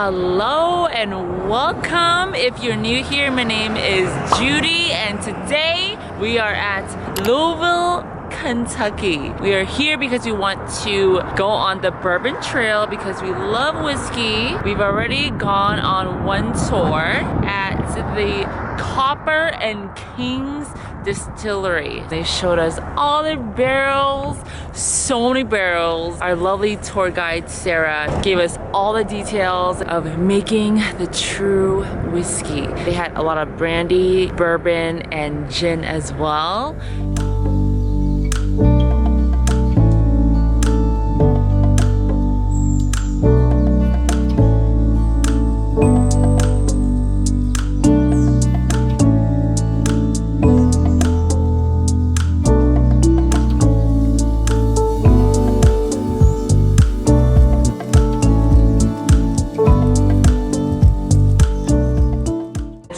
Hello and welcome. If you're new here, my name is Judy and today we are at Louisville, Kentucky. We are here because we want to go on the Bourbon Trail because we love whiskey. We've already gone on one tour at the Copper and Kings distillery. They showed us all the barrels, so many barrels. Our lovely tour guide Sarah gave us all the details of making the true whiskey. They had a lot of brandy, bourbon, and gin as well.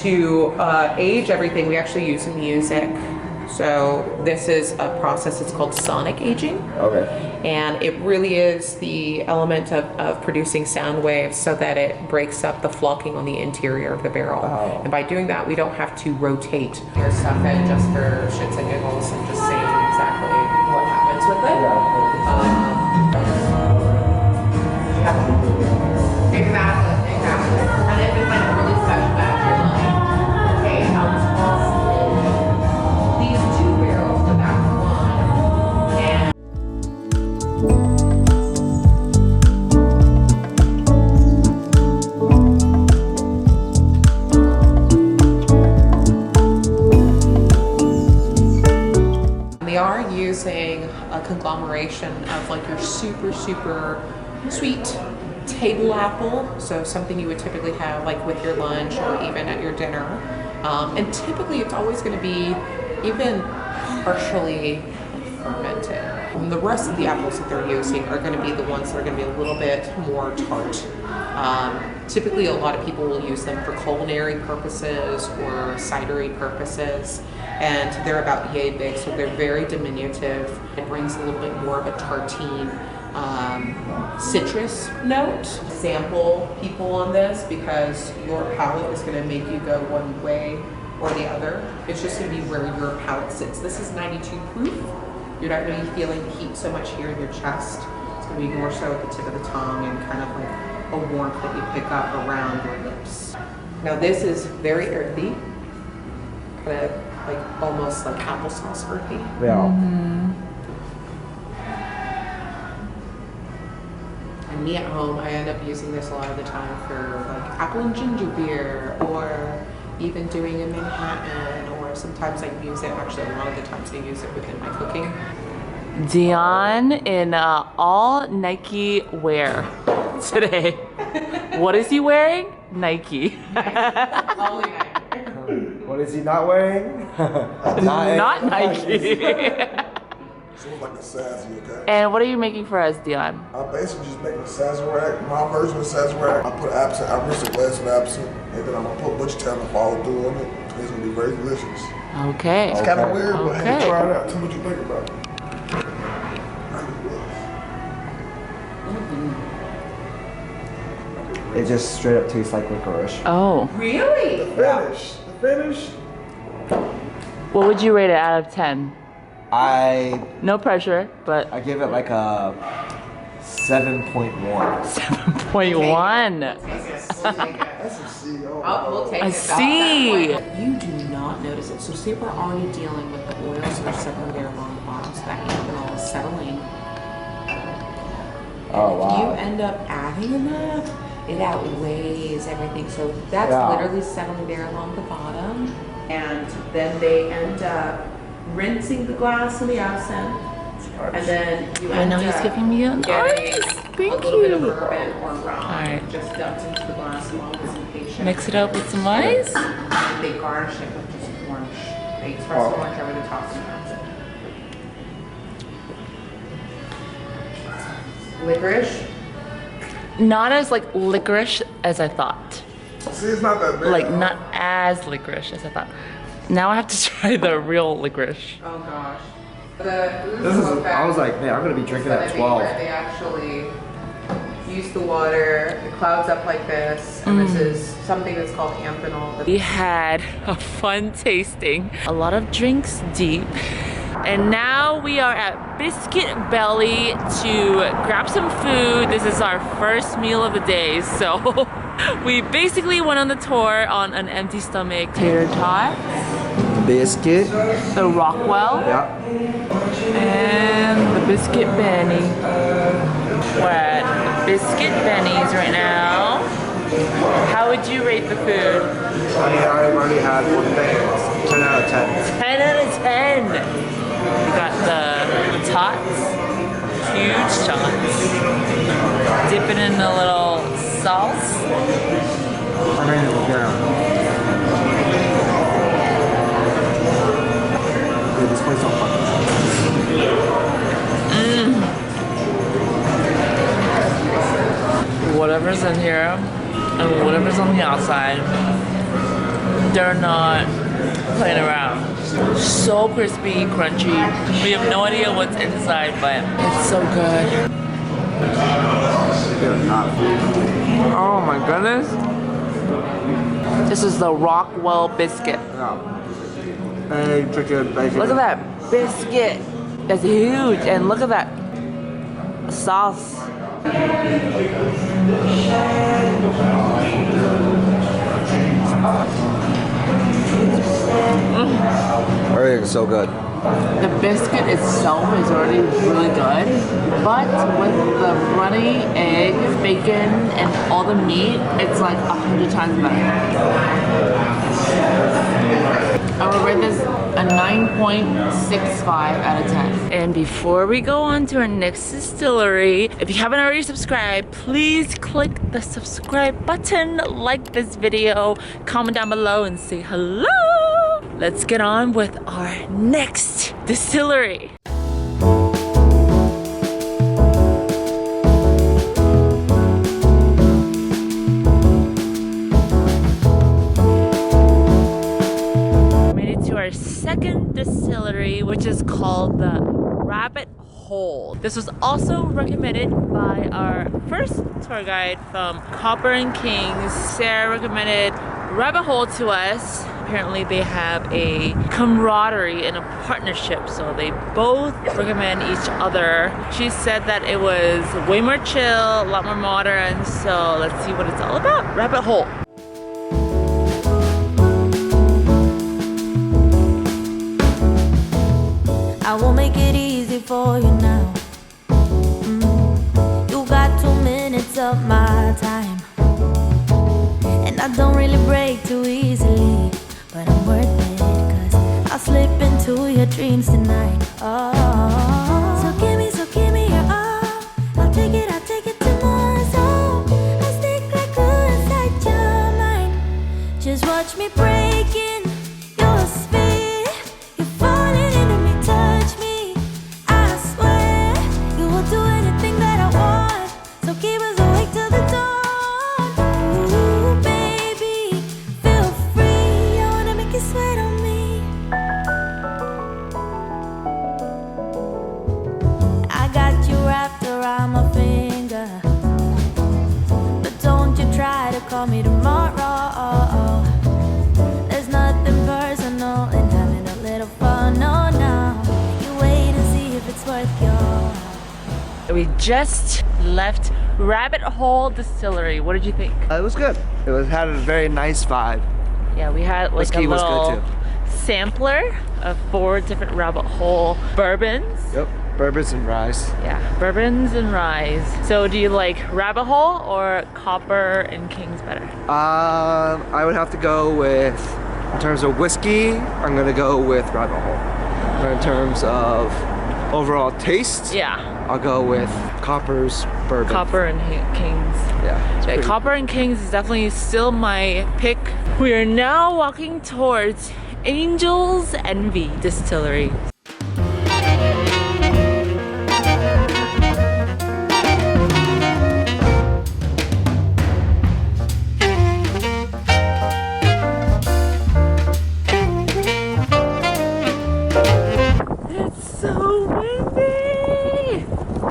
To age everything, we actually use music. So this is a process, it's called sonic aging. Okay. And it really is the element of producing sound waves so that it breaks up the flocking on the interior of the barrel. Oh. And by doing that, we don't have to rotate your stuff in just for shits and giggles and just saying exactly what happens with it. Exactly. And if it's like a really special batch, you're like, okay, I'll toss in these two barrels, but that's one. And they are using a conglomeration of like your super sweet table apple, so something you would typically have like with your lunch or even at your dinner. And typically it's always going to be even partially fermented. And the rest of the apples that they're using are going to be the ones that are going to be a little bit more tart. Typically a lot of people will use them for culinary purposes or cidery purposes, and they're about yay big, so they're very diminutive. It brings a little bit more of a tartine citrus note. Sample people on this because your palate is going to make you go one way or the other. It's just going to be where your palate sits. This is 92 proof. You're not going to be feeling the heat so much here in your chest. It's going to be more so at the tip of the tongue and kind of like a warmth that you pick up around your lips. Now this is very earthy, kind of like almost like applesauce earthy. Yeah. And me at home, I end up using this a lot of the time for like apple and ginger beer, or even doing a Manhattan, or sometimes I use it, actually a lot of the times I use it within my cooking. Dion in all Nike wear today. What is he wearing? Nike. Only Nike. What is he not wearing? Not Nike. So it's like a sassy, okay? And what are you making for us, Dion? I'm basically just making a sazerac. My version of sazerac, I put absinthe, I rinse a glass of absinthe, and then I'm gonna put butcher town and follow through on it. It's gonna be very delicious. Okay. It's kind of weird, but hey, Okay. try it out. Tell me what you think about it. It just straight up tastes like licorice. Oh. Really? The finish. What would you rate it out of 10? No pressure, but I give it like a 7.1. 7.1. That's a C. Oh, We'll take I it. see. You do not notice it. So say we're already dealing with the oils that are settling there along the bottom, so that ethanol is settling. Oh, If wow. you end up adding enough, it outweighs everything. So that's Yeah. literally settling there along the bottom. And then they end up rinsing the glass in the absinthe. And then you I end know he's up giving me an getting ice. a Thank little bit of you. bourbon or rum Alright. just dumped into the glass along with some patient. Mix it up with some ice. And they garnish it with just orange. They express orange over the top sometimes. Licorice. Not as like licorice as I thought. see, it's not that big. Like not as licorice as I thought. Now I have to try the real licorice. Oh gosh. I was like, man, I'm gonna be drinking at 12. They actually use the water, it clouds up like this, and this is something that's called amphenol. We had a fun tasting, a lot of drinks deep. And now we are at Biscuit Belly to grab some food. This is our first meal of the day, so we basically went on the tour on an empty stomach. Tater tot, Biscuit. the Rockwell, Yeah. and the Biscuit Benny. We're at Biscuit Benny's right now. How would you rate the food? I already had one thing. It's 10 out of 10. 10 out of 10. We got the tots, huge tots. Dip it in a little sauce. I mean, yeah. Dude, this place on fire. Whatever's in here and whatever's on the outside, they're not playing around. So crispy, crunchy. We have no idea what's inside, but it's so good. Oh my goodness. This is the Rockwell biscuit. Yeah. Egg, chicken, bacon. Look at that biscuit. That's huge. And look at that sauce. Everything's so good. The biscuit itself is already really good, but with the runny egg, bacon, and all the meat, it's like 100 times better. I would rate this a 9.65 out of 10. And before we go on to our next distillery, if you haven't already subscribed, please click the subscribe button, like this video, comment down below, and say hello. Let's get on with our next distillery. Our second distillery, which is called the Rabbit Hole. This was also recommended by our first tour guide from Copper and Kings. Sarah recommended Rabbit Hole to us. Apparently they have a camaraderie and a partnership, so they both recommend each other. She said that it was way more chill, a lot more modern, so let's see what it's all about. Rabbit Hole. I will make it easy for you now. You got 2 minutes of my time, and I don't really break too easily, but I'm worth it, 'cause I'll slip into your dreams tonight. Oh, so give me your all. I'll take it tomorrow. So I'll stick like glue inside your mind. Just watch me breaking your sphere. You're falling into me, touch me. I swear you will do anything that I want. So keep us awake till the dawn. Ooh, baby, feel free. I wanna make you sweat on me. I got you wrapped around my finger, but don't you try to call me tomorrow. There's nothing personal in having a little fun. No, no. You wait and see if it's worth your. We just left Rabbit Hole Distillery. What did you think? It was good. It had a very nice vibe. Yeah, we had like Whiskey a was good, little too. sampler of 4 different Rabbit Hole bourbons. Yep. Bourbons and rice. Yeah, bourbons and rye. So do you like Rabbit Hole or Copper and Kings better? I would have to go with, in terms of whiskey, I'm gonna go with Rabbit Hole. But in terms of overall taste, Yeah, I'll go with Copper's bourbon. Copper and Kings. Yeah. it's Yeah, pretty- Copper and Kings is definitely still my pick. We are now walking towards Angel's Envy Distillery. It's so windy!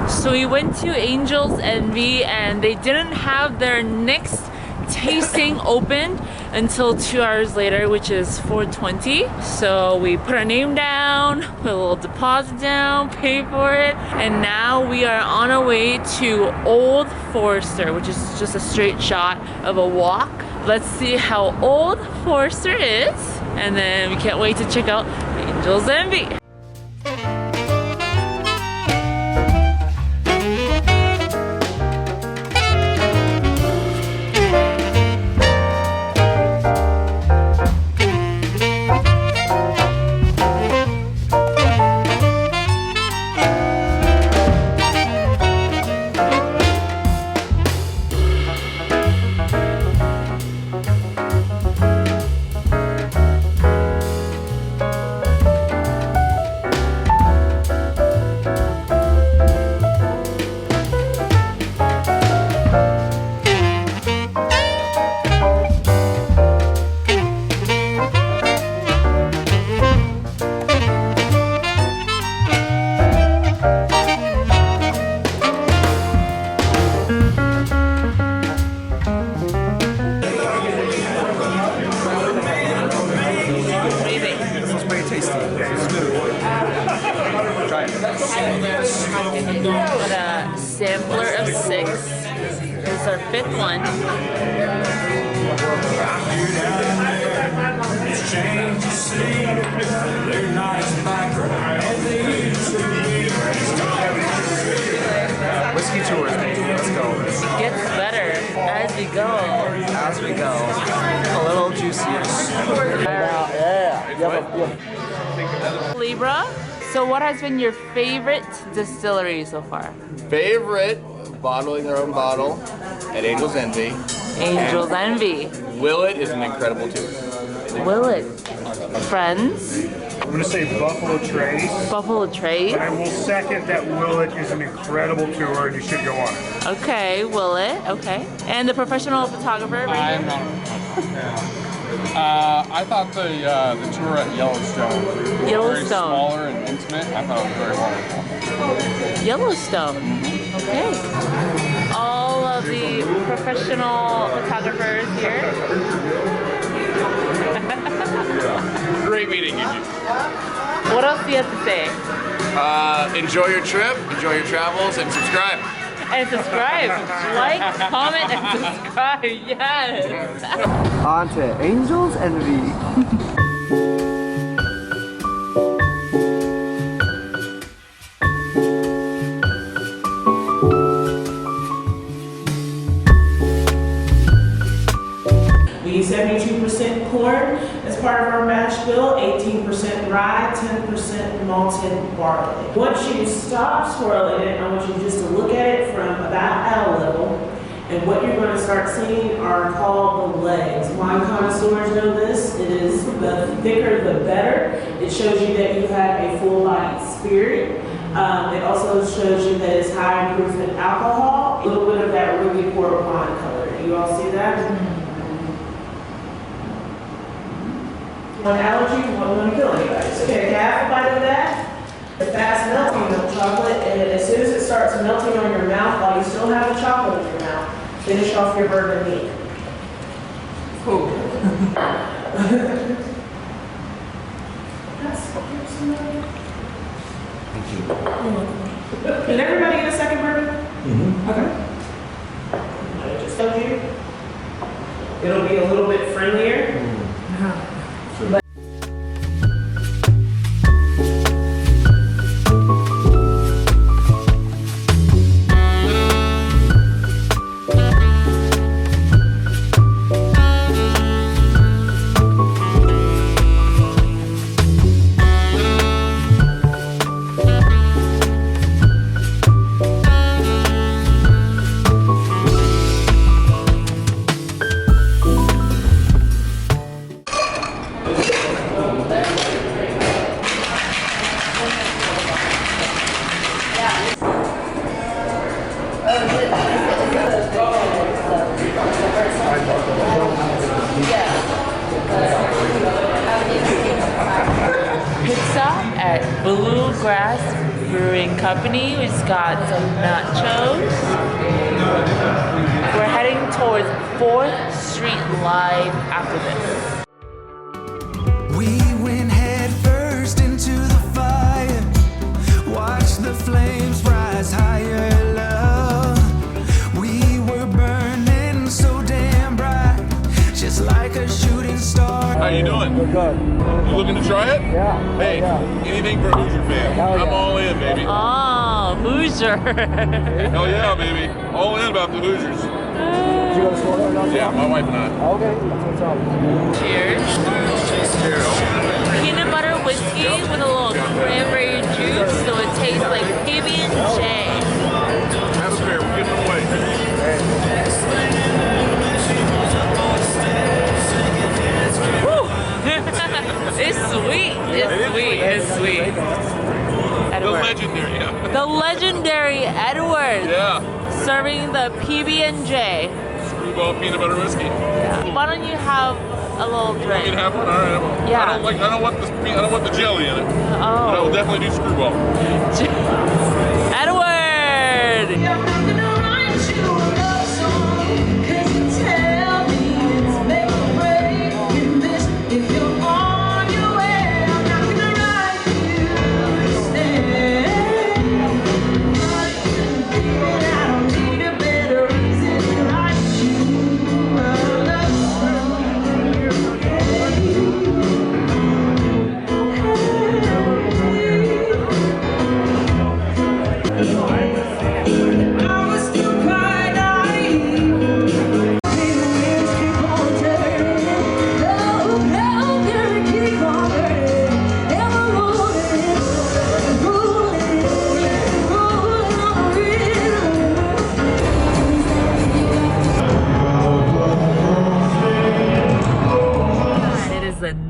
So we went to Angel's Envy and they didn't have their next tasting opened until 2 hours later, which is 4:20. So we put our name down, put a little deposit down, pay for it, and now we are on our way to Old Forester, which is just a straight shot of a walk. Let's see how Old Forester is, and then we can't wait to check out Angel's Envy. With a sampler of 6. This is our 5th one. Whiskey tours, baby. Let's go. Gets better as we go. As we go. A little juicier. Libra. So what has been your favorite distillery so far? Favorite, bottling their own bottle at Angel's Envy. Angel's Envy. Willet is an incredible tour. Willet. Friends. I'm going to say Buffalo Trace. Buffalo Trace. I will second that Willet is an incredible tour and you should go on it. Okay, Willet. Okay. And the professional photographer? I'm not. I thought the tour at Yellowstone. Very smaller and intimate. I thought it was very wonderful. Yellowstone. Okay. All of the professional photographers here. Great meeting you, Judy. What else do you have to say? Enjoy your trip, enjoy your travels, and subscribe. And subscribe. Like, comment, and subscribe. Yes. On to Angel's Envy. We use 72% corn as part of our mash bill, 18% rye, 10% malted barley. Once you stop swirling it, I want you just to look at it from about eye level, and what you're going to start seeing are called the legs. Wine connoisseurs know this. It is the thicker the better. It shows you that you have a full-bodied spirit. It also shows you that it's high in proof in alcohol. A little bit of that ruby port wine color. Do you all see that? One allergy, one going to kill anybody. So take half a bite of that. The fast melting of chocolate, and as soon as it starts melting on your mouth, while you still have the chocolate in your mouth, finish off your burger meat. Cool. Can everybody get a second burger? Okay. I just told you. It'll be a little bit friendlier. Pizza at Bluegrass Brewing Company. We just got some nachos. We're heading towards 4th Street Live after this. We went head first into the fire. Watch the flames rise higher, love. We were burning so damn bright, just like a shooting star. How you doing? We're good. You looking to try it? Yeah. Hey, anything for a Hoosier fan. I'm all in, baby. Oh, Hoosier. Hell yeah, baby. All in about the Hoosiers. Did you go to school or not? Yeah, my wife and I. Okay, that's what's up. Cheers. Peanut butter whiskey with a little cranberry juice, so it tastes like PB&J. Have a beer. We're giving it away. It's sweet. It's sweet. It's sweet. The Edward. legendary, yeah. The legendary Edward. Yeah. Serving the PB&J. Screwball peanut butter whiskey. Yeah. Why don't you have a little You drink? can have one. All right. Yeah. I don't want the jelly in it. But I will definitely do screwball. Edward.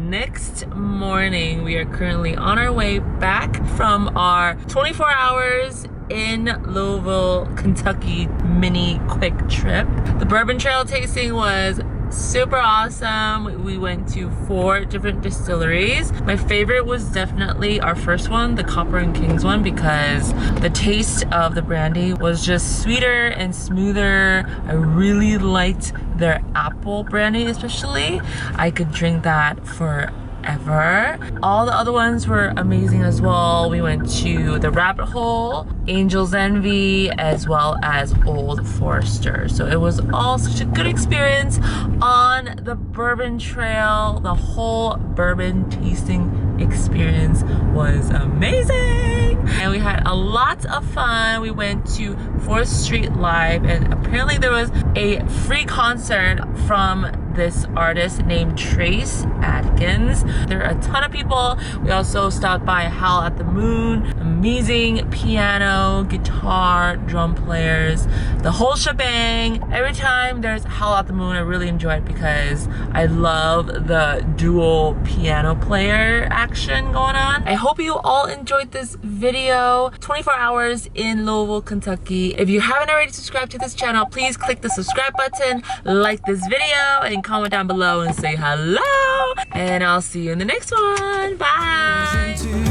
Next morning, we are currently on our way back from our 24 hours in Louisville, Kentucky mini quick trip. The Bourbon Trail tasting was super awesome. We went to 4 different distilleries. My favorite was definitely our first one, the Copper and Kings one, because the taste of the brandy was just sweeter and smoother. I really liked their apple brandy especially. I could drink that forever. All the other ones were amazing as well. We went to the Rabbit Hole, Angel's Envy, as well as Old Forester. So it was all such a good experience on the Bourbon Trail. The whole bourbon tasting experience was amazing. And we had a lot of fun. We went to 4th Street Live, and apparently there was a free concert from this artist named Trace Adkins. There are a ton of people. We also stopped by Howl at the Moon. Amazing piano, guitar, drum players, the whole shebang. Every time there's Howl at the Moon, I really enjoy it because I love the dual piano player action going on. I hope you all enjoyed this video. 24 hours in Louisville, Kentucky. If you haven't already subscribed to this channel, please click the subscribe button, like this video, and comment down below and say hello. And I'll see you in the next one. Bye.